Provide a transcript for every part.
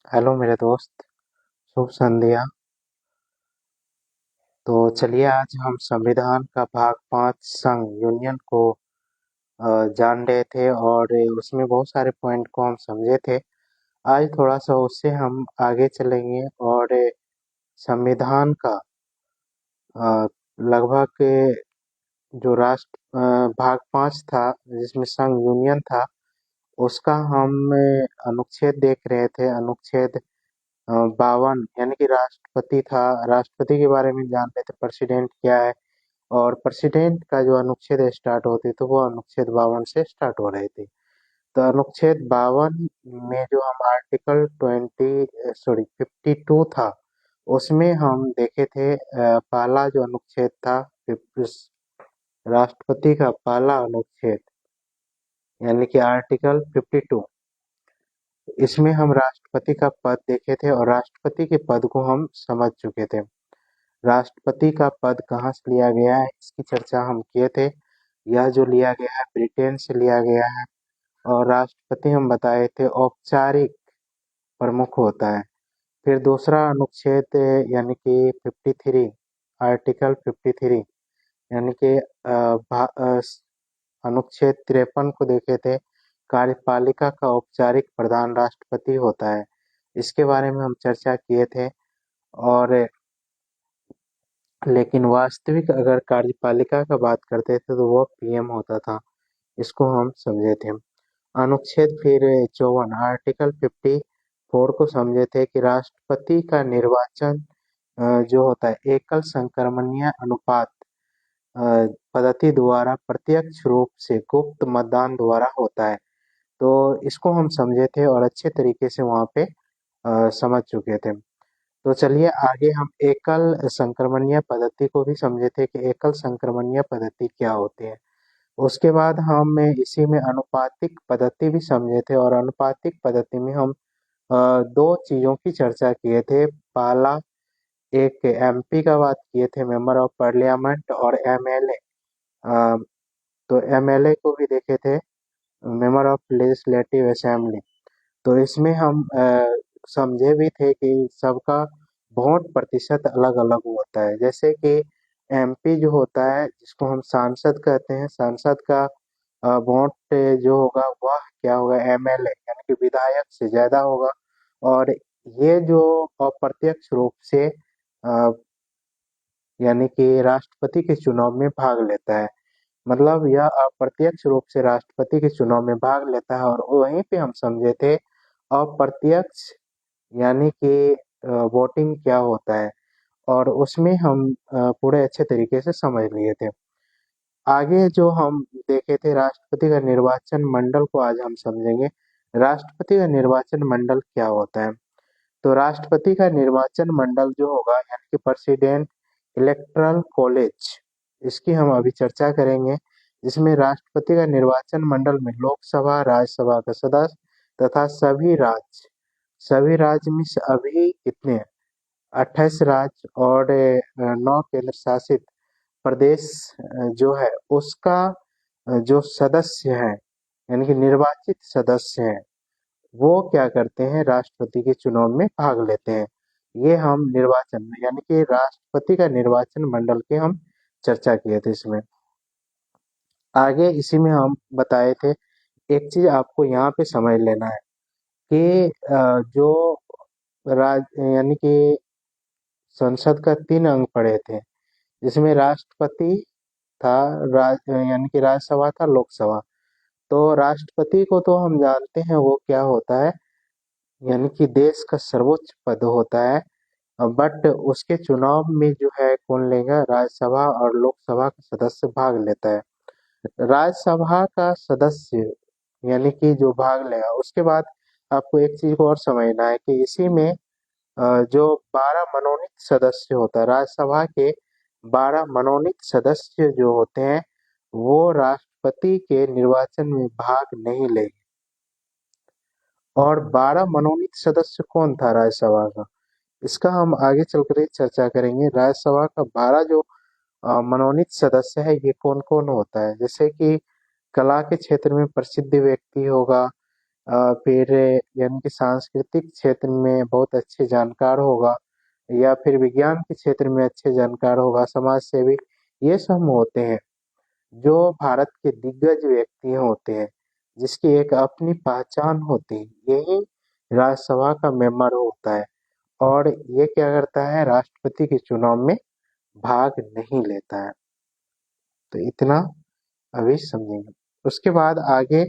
Hello मेरे दोस्त। शुभ संध्या। तो चलिए आज हम संविधान का भाग 5 संघ यूनियन को जान रहे थे और उसमें बहुत सारे पॉइंट को हम समझे थे। आज थोड़ा सा उससे हम आगे चलेंगे और संविधान का अ, लगभग जो भाग 5 था जिसमें संघ यूनियन था उसका हम अनुच्छेद देख रहे थे। अनुच्छेद 52 यानी कि राष्ट्रपति था। राष्ट्रपति के बारे में जान रहे थे, प्रेसिडेंट क्या है। और प्रेसिडेंट का जो अनुच्छेद स्टार्ट होती तो वो अनुच्छेद 52 से स्टार्ट हो रही थी। तो अनुच्छेद 52 में जो हम आर्टिकल 52 था उसमें हम देखे थे पहला जो अनुच्छेद था राष्ट्रपति का पहला अनुच्छेद यानी कि आर्टिकल 52। इसमें हम राष्ट्रपति का पद देखे थे और राष्ट्रपति के पद को हम समझ चुके थे। राष्ट्रपति का पद कहाँ से लिया गया है इसकी चर्चा हम किए थे। यह जो लिया गया है ब्रिटेन से लिया गया है। और राष्ट्रपति हम बताए थे औपचारिक प्रमुख होता है। फिर दूसरा अनुच्छेद यानी कि 53 आर्टिकल 53 यानी कि अनुच्छेद 53 को देखे थे। कार्यपालिका का औपचारिक प्रधान राष्ट्रपति होता है। इसके बारे में हम चर्चा किए थे। और लेकिन वास्तविक अगर कार्यपालिका का बात करते थे तो वह पीएम होता था। इसको हम समझे थे। अनुच्छेद फिर 54 आर्टिकल 54 को समझे थे कि राष्ट्रपति का निर्वाचन जो होता है एकल संक्रमणीय अनुपात पद्धति द्वारा प्रत्यक्ष रूप से गुप्त मतदान द्वारा होता है। तो इसको हम समझे थे और अच्छे तरीके से वहाँ पे समझ चुके थे। तो चलिए आगे हम एकल संक्रमणीय पद्धति को भी समझे थे कि एकल संक्रमणीय पद्धति क्या होती है। उसके बाद हम इसी में अनुपातिक पद्धति भी समझे थे और अनुपातिक पद्धति में हम दो चीजों की चर्चा किए थे। पहला एक एमपी का बात किए थे, मेंबर ऑफ पार्लियामेंट, और एमएलए। तो एमएलए को भी देखे थे, मेंबर ऑफ लेजिस्लेटिव असेंबली। तो इसमें हम समझे भी थे कि सबका वोट प्रतिशत अलग अलग होता है। जैसे कि एमपी जो होता है जिसको हम सांसद कहते हैं, सांसद का वोट जो होगा वह क्या होगा, एमएलए यानी कि विधायक से ज्यादा होगा। और ये जो अप्रत्यक्ष रूप से यानी कि राष्ट्रपति के चुनाव में भाग लेता है, मतलब यह अप्रत्यक्ष रूप से राष्ट्रपति के चुनाव में भाग लेता है। और वहीं पे हम समझे थे अप्रत्यक्ष यानी कि वोटिंग क्या होता है, और उसमें हम पूरे अच्छे तरीके से समझ लिए थे। आगे जो हम देखे थे राष्ट्रपति का निर्वाचन मंडल को आज हम समझेंगे। राष्ट्रपति का निर्वाचन मंडल क्या होता है। तो राष्ट्रपति का निर्वाचन मंडल जो होगा यानी कि प्रेसिडेंट इलेक्टरल कॉलेज, इसकी हम अभी चर्चा करेंगे। जिसमें राष्ट्रपति का निर्वाचन मंडल में लोकसभा राज्यसभा का सदस्य तथा सभी राज्य में से अभी कितने 28 राज्य और 9 केंद्र शासित प्रदेश जो है उसका जो सदस्य है यानी कि निर्वाचित सदस्य है वो क्या करते हैं, राष्ट्रपति के चुनाव में भाग लेते हैं। ये हम निर्वाचन में यानी कि राष्ट्रपति का निर्वाचन मंडल की हम चर्चा किए थे। इसमें आगे इसी में हम बताए थे, एक चीज आपको यहाँ पे समझ लेना है कि जो राज यानी कि संसद का 3 अंग पढ़े थे जिसमें राष्ट्रपति था, यानी कि राज्यसभा था, लोकसभा। तो राष्ट्रपति को तो हम जानते हैं वो क्या होता है, यानी कि देश का सर्वोच्च पद होता है। बट उसके चुनाव में जो है कौन लेगा, राज्यसभा और लोकसभा का सदस्य भाग लेता है। राज्यसभा का सदस्य यानी कि जो भाग लेगा, उसके बाद आपको एक चीज को और समझना है कि इसी में जो 12 मनोनीत सदस्य होता है राज्यसभा के, 12 मनोनीत सदस्य जो होते हैं वो राष्ट्रपति के निर्वाचन में भाग नहीं लेंगे। और 12 मनोनीत सदस्य कौन था राज्यसभा का, इसका हम आगे चलकर ही चर्चा करेंगे। राज्यसभा का 12 जो मनोनीत सदस्य है ये कौन कौन होता है। जैसे कि कला के क्षेत्र में प्रसिद्ध व्यक्ति होगा, फिर यानी कि सांस्कृतिक क्षेत्र में बहुत अच्छे जानकार होगा, या फिर विज्ञान के क्षेत्र में अच्छे जानकार होगा, समाज सेवी, ये सब होते हैं जो भारत के दिग्गज व्यक्ति होते हैं, जिसकी एक अपनी पहचान होती है। यही राज्यसभा का मेंबर होता है, और ये क्या करता है, राष्ट्रपति के चुनाव में भाग नहीं लेता है। तो इतना अभी समझेंगे। उसके बाद आगे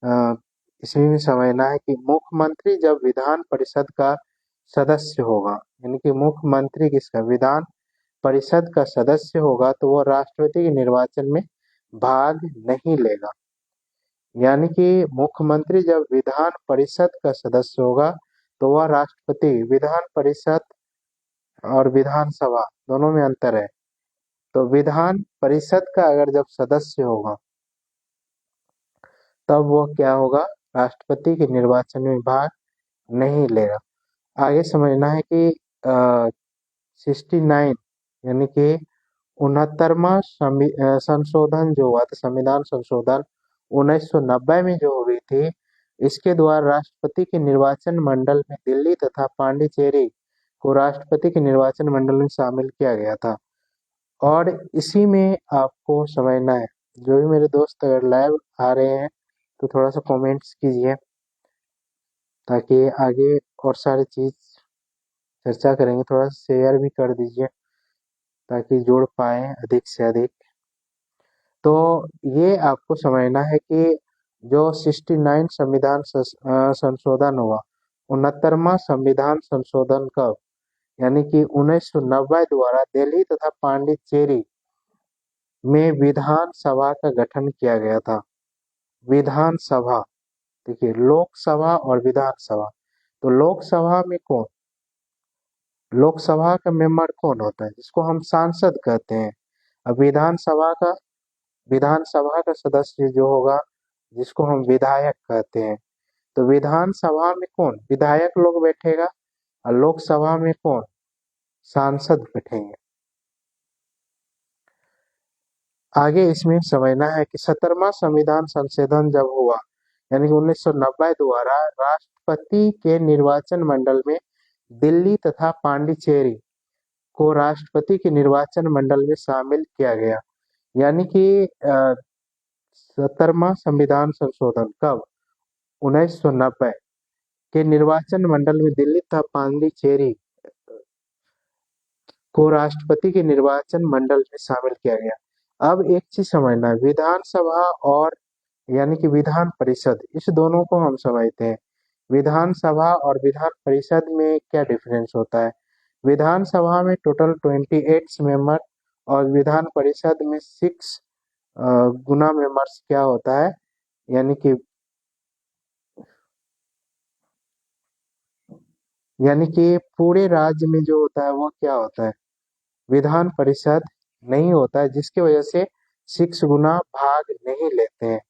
अ, इसमें भी समझना है कि मुख्यमंत्री जब विधान परिषद का सदस्य होगा, यानी कि मुख्यमंत्री किसका, विधान परिषद का सदस्य होगा, तो वो राष्ट्रपति के निर्वाचन में भाग नहीं लेगा। यानी कि मुख्यमंत्री जब विधान परिषद का सदस्य होगा, तो वह राष्ट्रपति, विधान परिषद और विधानसभा दोनों में अंतर है। तो विधान परिषद का अगर जब सदस्य होगा, तब वो क्या होगा, राष्ट्रपति के निर्वाचन में भाग नहीं लेगा। आगे समझना है कि 69 यानी कि 69वां संशोधन जो हुआ था, संविधान संशोधन 1990 में जो हुई थी, इसके द्वारा राष्ट्रपति के निर्वाचन मंडल में दिल्ली तथा पांडिचेरी को राष्ट्रपति के निर्वाचन मंडल में शामिल किया गया था। और इसी में आपको समझना है, जो भी मेरे दोस्त अगर लाइव आ रहे हैं तो थोड़ा सा कमेंट्स कीजिए, ताकि आगे और सारी चीज चर्चा करेंगे। थोड़ा शेयर भी कर दीजिए ताकि जोड़ पाए अधिक से अधिक। तो ये आपको समझना है कि जो 69 संविधान संशोधन हुआ, 69वां संविधान संशोधन कब, यानी कि 1990 द्वारा दिल्ली तथा पांडिचेरी में विधानसभा का गठन किया गया था। विधानसभा, देखिए लोकसभा और विधानसभा। तो लोकसभा में कौन, लोकसभा का मेंबर कौन होता है, जिसको हम सांसद कहते हैं। अब विधानसभा का सदस्य जो होगा, जिसको हम विधायक कहते हैं। तो विधानसभा में कौन, विधायक लोग बैठेगा, और लोकसभा में कौन, सांसद बैठेंगे। आगे इसमें समझना है कि 17वां संविधान संशोधन जब हुआ, यानी कि 1990 द्वारा राष्ट्रपति के निर्वाचन मंडल में दिल्ली तथा पांडिचेरी को राष्ट्रपति के निर्वाचन मंडल में शामिल किया गया। यानी कि 17वां संविधान संशोधन कब, 1990 के निर्वाचन मंडल में दिल्ली तथा पांडिचेरी को राष्ट्रपति के निर्वाचन मंडल में शामिल किया गया। अब एक चीज समझना है, विधानसभा और यानी कि विधान परिषद, इस दोनों को हम समझते हैं। विधानसभा और विधान परिषद में क्या डिफरेंस होता है। विधानसभा में टोटल 28 मेंबर, और विधान परिषद में 6 गुना मेंबर्स क्या होता है, यानी कि पूरे राज्य में जो होता है वो क्या होता है, विधान परिषद नहीं होता है, जिसकी वजह से 6 गुना भाग नहीं लेते हैं।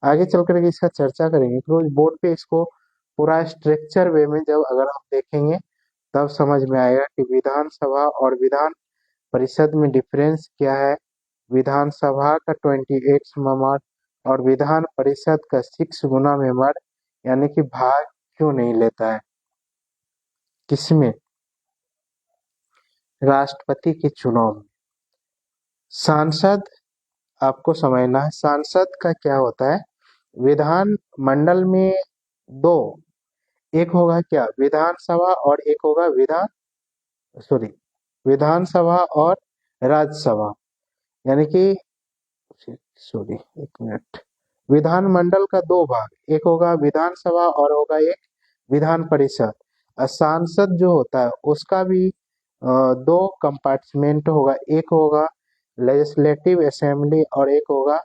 आगे चल करके इसका चर्चा करेंगे, क्योंकि बोर्ड पे इसको पूरा स्ट्रक्चर वे में जब अगर हम देखेंगे, तब समझ में आएगा कि विधानसभा और विधान परिषद में डिफरेंस क्या है। विधानसभा का 28 मेंबर और विधान परिषद का 6 गुना मेंबर, यानी कि भाग क्यों नहीं लेता है, किसमें, राष्ट्रपति के चुनाव में। सांसद, आपको समझना है सांसद का क्या होता है। विधान मंडल में दो, एक होगा क्या, विधानसभा, और एक होगा विधानसभा और राज्यसभा। यानी कि सॉरी, एक मिनट, विधानमंडल का दो भाग, एक होगा विधानसभा और होगा एक विधान परिषद। और सांसद जो होता है उसका भी दो कंपार्टमेंट होगा, एक होगा लेजिस्लेटिव असेंबली और एक होगा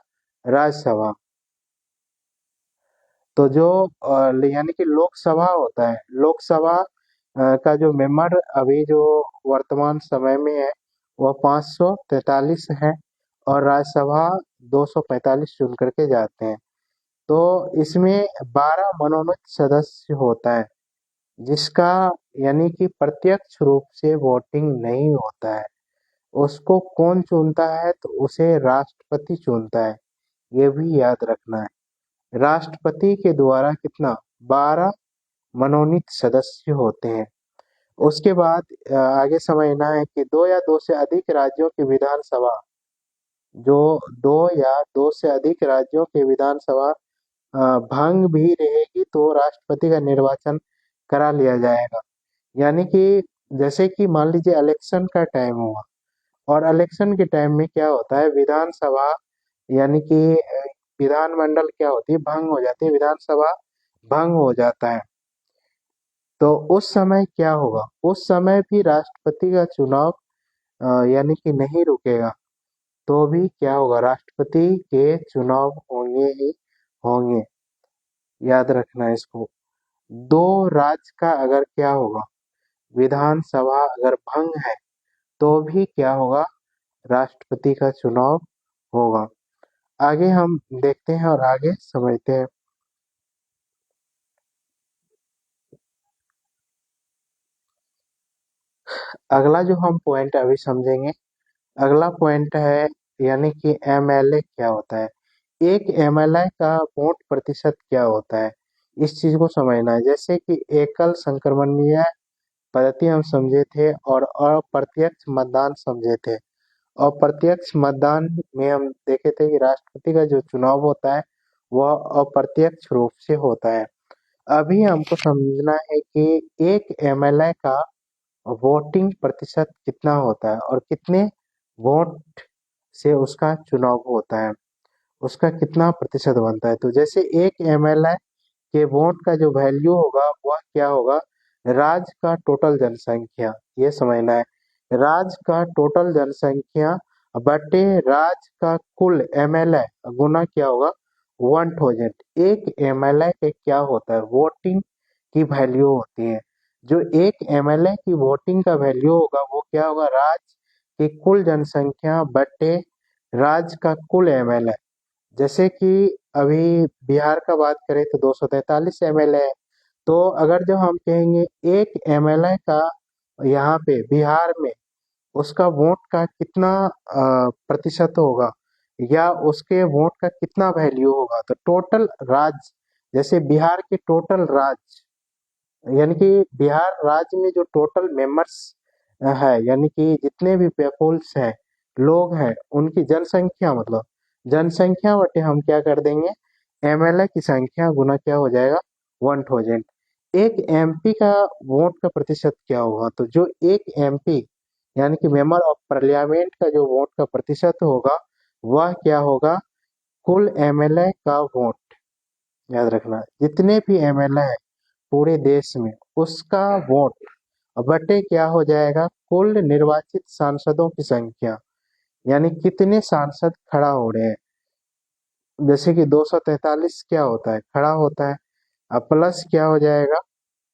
राज्यसभा। तो जो यानी कि लोकसभा होता है, लोकसभा का जो मेंबर अभी जो वर्तमान समय में है, वह 543 है, और राज्यसभा 245 चुन करके जाते हैं। तो इसमें 12 मनोनीत सदस्य होता है, जिसका यानी कि प्रत्यक्ष रूप से वोटिंग नहीं होता है। उसको कौन चुनता है, तो उसे राष्ट्रपति चुनता है, ये भी याद रखना है। राष्ट्रपति के द्वारा कितना 12 मनोनीत सदस्य होते हैं। उसके बाद आगे समझना है कि दो या दो से अधिक राज्यों की विधानसभा, जो दो या दो से अधिक राज्यों की विधानसभा भंग भी रहेगी तो राष्ट्रपति का निर्वाचन करा लिया जाएगा। यानी कि जैसे कि मान लीजिए इलेक्शन का टाइम हुआ और इलेक्शन के टाइम में क्या होता है, विधानसभा यानी कि विधानमंडल क्या होती है, भंग हो जाती है, विधानसभा भंग हो जाता है। तो उस समय क्या होगा, उस समय भी राष्ट्रपति का चुनाव यानी कि नहीं रुकेगा, तो भी क्या होगा, राष्ट्रपति के चुनाव होंगे ही होंगे। याद रखना है इसको। दो राज्य का अगर क्या होगा, विधानसभा अगर भंग है तो भी क्या होगा, राष्ट्रपति का चुनाव होगा। आगे हम देखते हैं और आगे समझते हैं। अगला जो हम पॉइंट अभी समझेंगे, अगला पॉइंट है यानी कि एमएलए क्या होता है। एक एमएलए का वोट प्रतिशत क्या होता है, इस चीज को समझना है। जैसे कि एकल संक्रमणीय पद्धति हम समझे थे और अप्रत्यक्ष मतदान समझे थे। अप्रत्यक्ष मतदान में हम देखे थे कि राष्ट्रपति का जो चुनाव होता है वह अप्रत्यक्ष रूप से होता है। अभी हमको समझना है कि एक एमएलए का वोटिंग प्रतिशत कितना होता है और कितने वोट से उसका चुनाव होता है, उसका कितना प्रतिशत बनता है। तो जैसे एक एमएलए के वोट का जो वैल्यू होगा वह क्या होगा, राज्य का टोटल जनसंख्या, ये समझना है। राज्य का टोटल जनसंख्या बटे राज्य का कुल एमएलए गुना क्या होगा 1000। एक एमएलए के क्या होता है, वोटिंग की वैल्यू होती है। जो एक एमएलए की वोटिंग का वैल्यू होगा वो क्या होगा, राज्य की कुल जनसंख्या बटे राज्य का कुल एमएलए। जैसे कि अभी बिहार का बात करें तो 243 एमएलए है। तो अगर जो हम कहेंगे एक एमएलए का यहाँ पे बिहार में उसका वोट का कितना प्रतिशत होगा या उसके वोट का कितना वैल्यू होगा, तो टोटल राज्य, जैसे बिहार के टोटल राज्य यानी कि बिहार राज्य में जो टोटल मेंबर्स है यानी कि जितने भी पीपल्स हैं, लोग हैं, उनकी जनसंख्या मतलब जनसंख्या बटे हम क्या कर देंगे, एमएलए की संख्या गुना क्या हो जाएगा 1000। एक एमपी का वोट का प्रतिशत क्या होगा, तो जो एक एमपी यानी कि मेंबर ऑफ पार्लियामेंट का जो वोट का प्रतिशत होगा वह क्या होगा, कुल एमएलए का वोट। याद रखना जितने भी एमएलए हैं पूरे देश में उसका वोट बटे क्या हो जाएगा, कुल निर्वाचित सांसदों की संख्या, यानी कितने सांसद खड़ा हो रहे हैं। जैसे कि 243 क्या होता है, खड़ा होता है, अब प्लस क्या हो जाएगा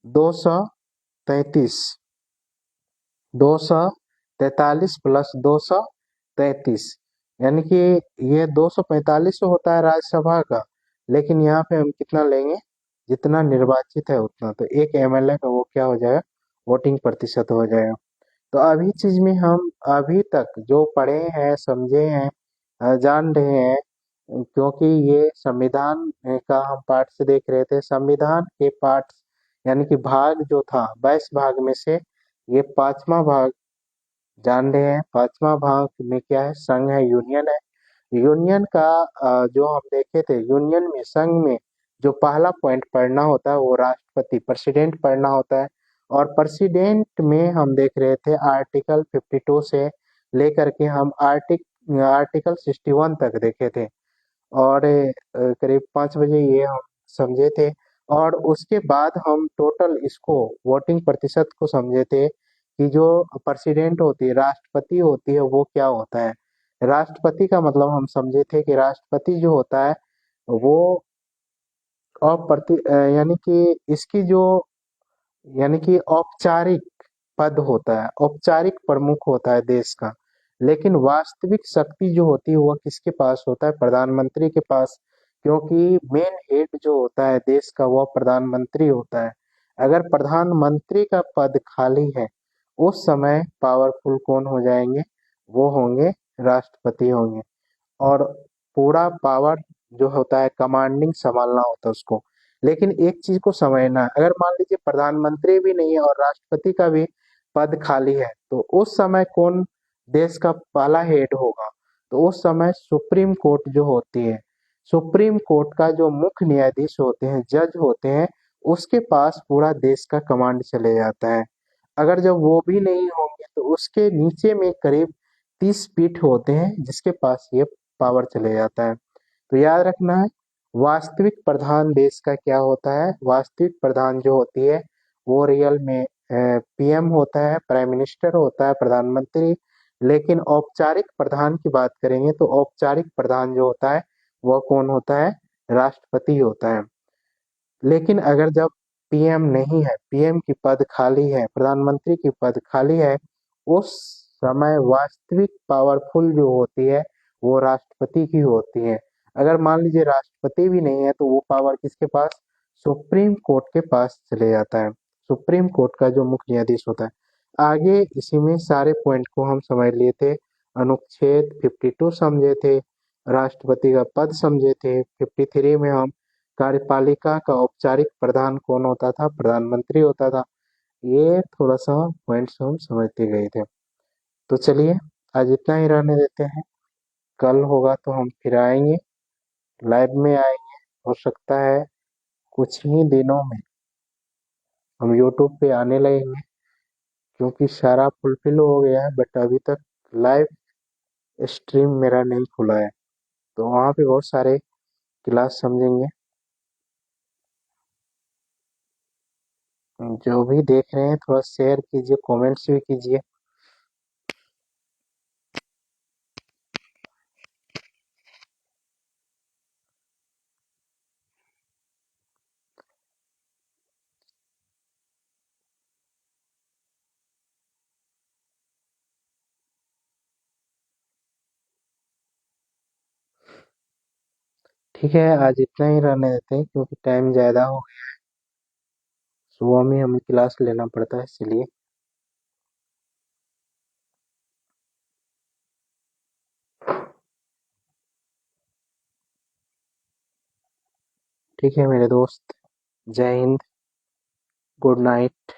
233, 243 प्लस 233, यानी कि ये 245 होता है राज्यसभा का, लेकिन यहाँ पे हम कितना लेंगे, जितना निर्वाचित है उतना। तो एक एमएलए का वो क्या हो जाएगा, वोटिंग प्रतिशत हो जाएगा। तो अभी चीज में हम अभी तक जो पढ़े हैं समझे हैं जान रहे हैं, क्योंकि ये संविधान का हम पाठ से देख रहे थे, संविधान के पाठ यानी कि भाग जो था 22 भाग में से ये पांचवा भाग जान रहे हैं। पांचवा भाग में क्या है, संघ है, यूनियन है। यूनियन का जो हम देखे थे, यूनियन में संघ में जो पहला पॉइंट पढ़ना होता है वो राष्ट्रपति प्रेसिडेंट पढ़ना होता है। और प्रेसिडेंट में हम देख रहे थे आर्टिकल 52 से लेकर के हम आर्टिकल 61 तक देखे थे। और करीब 5 बजे ये हम समझे थे। और उसके बाद हम टोटल इसको वोटिंग प्रतिशत को समझे थे कि जो प्रेसिडेंट होती है, राष्ट्रपति होती है, वो क्या होता है। राष्ट्रपति का मतलब हम समझे थे कि राष्ट्रपति जो होता है वो यानी कि इसकी जो यानी कि औपचारिक पद होता है, औपचारिक प्रमुख होता है देश का। लेकिन वास्तविक शक्ति जो होती है वह किसके पास होता है, प्रधानमंत्री के पास। क्योंकि मेन हेड जो होता है देश का वह प्रधानमंत्री होता है। अगर प्रधानमंत्री का पद खाली है उस समय पावरफुल कौन हो जाएंगे, वो होंगे राष्ट्रपति होंगे। और पूरा पावर जो होता है कमांडिंग संभालना होता है उसको। लेकिन एक चीज को समझना है, अगर मान लीजिए प्रधानमंत्री भी नहीं है और राष्ट्रपति का भी पद खाली है, तो उस समय कौन देश का पहला हेड होगा? तो उस समय सुप्रीम कोर्ट जो होती है, सुप्रीम कोर्ट का जो मुख्य न्यायाधीश होते हैं, जज होते हैं, उसके पास पूरा देश का कमांड चले जाता है। अगर जब वो भी नहीं होंगे तो उसके नीचे में करीब 30 पीठ होते हैं जिसके पास ये पावर चले जाता है। तो याद रखना है, वास्तविक प्रधान देश का क्या होता है? वास्तविक प्रधान जो होती है वो रियल में पीएम होता है, प्राइम मिनिस्टर होता है, प्रधानमंत्री। लेकिन औपचारिक प्रधान की बात करेंगे तो औपचारिक प्रधान जो होता है वह कौन होता है? राष्ट्रपति होता है। लेकिन अगर जब पीएम नहीं है, पीएम की पद खाली है, प्रधानमंत्री की पद खाली है, उस समय वास्तविक पावरफुल जो होती है वो राष्ट्रपति की होती है। अगर मान लीजिए राष्ट्रपति भी नहीं है तो वो पावर किसके पास? सुप्रीम कोर्ट के पास चले जाता है। सुप्रीम कोर्ट का जो मुख्य न्यायाधीश होता है। आगे इसी में सारे पॉइंट को हम समझ लिए थे। अनुच्छेद 52 समझे थे, राष्ट्रपति का पद समझे थे। 53 में हम कार्यपालिका का औपचारिक प्रधान कौन होता था? प्रधानमंत्री होता था। ये थोड़ा सा पॉइंट्स हम समझते गए थे। तो चलिए आज इतना ही रहने देते हैं। कल होगा तो हम फिर आएंगे, लाइव में आएंगे। हो सकता है कुछ ही दिनों में हम यूट्यूब पे आने लगेंगे, क्योंकि सारा फुलफिल हो गया है, बट अभी तक लाइव स्ट्रीम मेरा नहीं खुला है। तो वहाँ पे बहुत सारे क्लास समझेंगे। जो भी देख रहे हैं थोड़ा शेयर कीजिए, कमेंट्स भी कीजिए। ठीक है, आज इतना ही रहने देते हैं क्योंकि टाइम ज़्यादा हो गया। सुबह में हमें क्लास लेना पड़ता है इसलिए। ठीक है मेरे दोस्त, जय हिंद, गुड नाइट।